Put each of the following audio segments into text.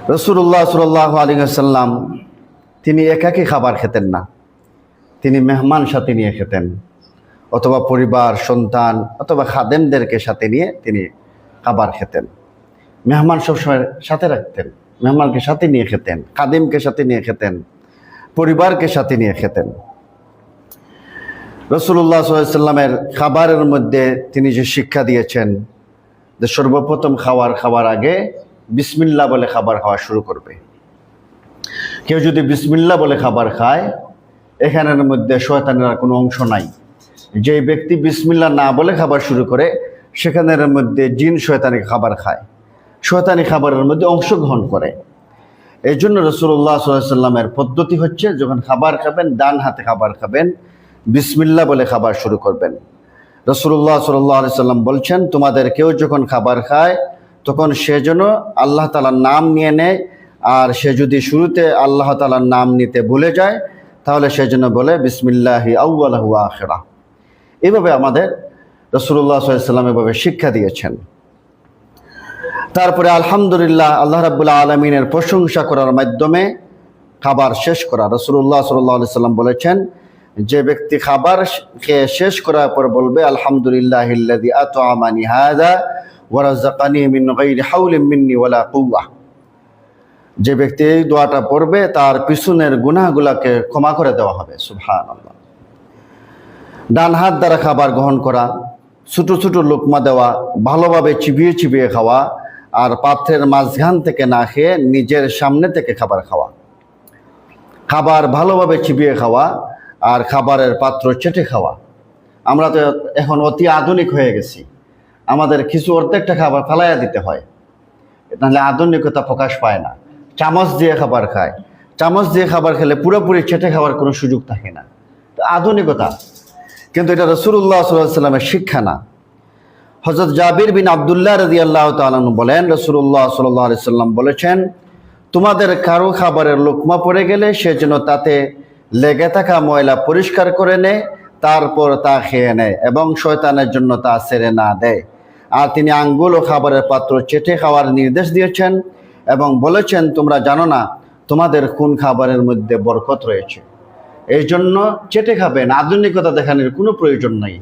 রাসূলুল্লাহ সাল্লাল্লাহু আলাইহি ওয়াসাল্লাম তিনি একাকী খাবার খেতেন না, তিনি মেহমান সাথে নিয়ে খেতেন, অথবা পরিবার, সন্তান অথবা খাদেমদেরকে সাথে নিয়ে তিনি খাবার খেতেন। মেহমান সবসময় সাথে রাখতেন, মেহমানকে সাথে নিয়ে খেতেন, খাদেমকে সাথে নিয়ে খেতেন, পরিবারকে সাথে নিয়ে খেতেন। রাসূলুল্লাহ সাল্লাল্লাহু আলাইহি ওয়াসাল্লামের খাবারের মধ্যে তিনি যে শিক্ষা দিয়েছেন যে সর্বপ্রথম খাওয়ার আগে বিসমিল্লাহ বলে খাবার খাওয়া শুরু করবে। কেউ যদি বিসমিল্লাহ বলে খাবার খায়, এখানের মধ্যে শয়তানের আর কোনো অংশ নাই। যে ব্যক্তি বিসমিল্লাহ না বলে খাবার শুরু করে, সেখানের মধ্যে জিন শয়তানি খাবার খায়, শয়তানি খাবারের মধ্যে অংশগ্রহণ করে। এই জন্য রাসূলুল্লাহ সাল্লাল্লাহু আলাইহি ওয়াসাল্লামের পদ্ধতি হচ্ছে, যখন খাবার খাবেন ডান হাতে খাবার খাবেন, বিসমিল্লাহ বলে খাবার শুরু করবেন। রাসূলুল্লাহ সাল্লাল্লাহু আলাইহি ওয়াসাল্লাম বলছেন, তোমাদের কেউ যখন খাবার খায় তখন সে যেন আল্লাহ তাআলার নাম নিয়ে নেয়, আর সে যদি শুরুতে আল্লাহ তাআলার নাম নিতে ভুলে যায় তাহলে সে যেন বলে বিসমিল্লাহি আউয়ালাহু ওয়া আখিরাহ। এভাবে আমাদের রাসূলুল্লাহ সাল্লাল্লাহু আলাইহি ওয়াসাল্লাম এভাবে শিক্ষা দিয়েছেন। তারপরে আলহামদুলিল্লাহ, আল্লাহ রাব্বুল আলামিনের প্রশংসা করার মাধ্যমে খাবার শেষ করা। রাসূলুল্লাহ সাল্লাল্লাহু আলাইহি ওয়াসাল্লাম বলেছেন, যে ব্যক্তি খাবার খেয়ে শেষ করার পর বলবে আলহামদুলিল্লাহিল্লাযী আত'আমানি হাযা ওয়া রাযাকানি মিন গায়রি হাওলিন মিন্নি ওয়ালা কুওয়া, যে ব্যক্তি এই দোয়াটা পড়বে তার পিছনের গুনাহগুলোকে ক্ষমা করে দেওয়া হবে। সুবহানাল্লাহ। ডান হাত দ্বারা খাবার গ্রহণ করা, ছোট ছোট লোকমা দেওয়া, ভালোভাবে চিবিয়ে চিবিয়ে খাওয়া, আর পাত্রের মাঝখান থেকে না খেয়ে নিজের সামনে থেকে খাবার খাওয়া। খাবার ভালোভাবে চিবিয়ে খাওয়া আর খাবারের পাত্র চেটে খাওয়া। আমরা তো এখন অতি আধুনিক হয়ে গেছি, আমাদের কিছু অর্ধেকটা খাবার ফালাইয়া দিতে হয়, নাহলে আধুনিকতা প্রকাশ পায় না। চামচ দিয়ে খাবার খায়, চামচ দিয়ে খাবার খেলে পুরোপুরি চেটে খাওয়ার কোনো সুযোগ থাকে না, তো আধুনিকতা। কিন্তু এটা রাসূলুল্লাহ সাল্লাল্লাহু আলাইহি ওয়াসাল্লামের শিক্ষা না। হযরত জাবির বিন আব্দুল্লাহ রাদিয়াল্লাহু তাআলা আনহু বলেন, রাসূলুল্লাহ সাল্লাল্লাহু আলাইহি ওয়াসাল্লাম বলেছেন, তোমাদের কারো খাবারের লোকমা পড়ে গেলে সে যেন তাতে লেগে থাকা ময়লা পরিষ্কার করে নেয়, তারপর তা খেয়ে নেয় এবং শয়তানের জন্য তা ছেড়ে না দেয়। আর তিনি আঙ্গুল ও খাবারের পাত্র চেটে খাওয়ার নির্দেশ দিয়েছেন এবং বলেছেন, তোমরা জানো না তোমাদের কোন খাবারের মধ্যে বরকত রয়েছে। এই জন্য চেটে খাবেন, আধুনিকতা দেখানোর কোনো প্রয়োজন নাই।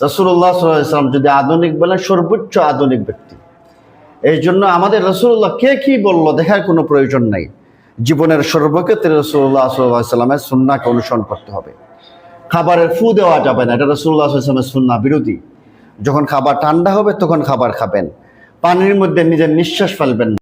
রাসূলুল্লাহ সাল্লাল্লাহু আলাইহি ওয়াসাল্লাম যদি আধুনিক বলেন, সর্বোচ্চ আধুনিক ব্যক্তি। এই জন্য আমাদের রাসূলুল্লাহ কে কি বলল দেখার কোনো প্রয়োজন নাই। জীবনের সর্বক্ষেত্রে রাসূলুল্লাহ সাল্লাল্লাহু আলাইহি ওয়াসাল্লামের সুন্নাহকে অনুসরণ করতে হবে। খাবারের ফু দেওয়া যাবে না, এটা রাসূলুল্লাহ সাল্লাল্লাহু আলাইহি ওয়াসাল্লামের সুন্নাহ বিরোধী। যখন খাবার ঠান্ডা হবে তখন খাবার খাবেন, পানির মধ্যে নিজের নিঃশ্বাস ফেলবেন না।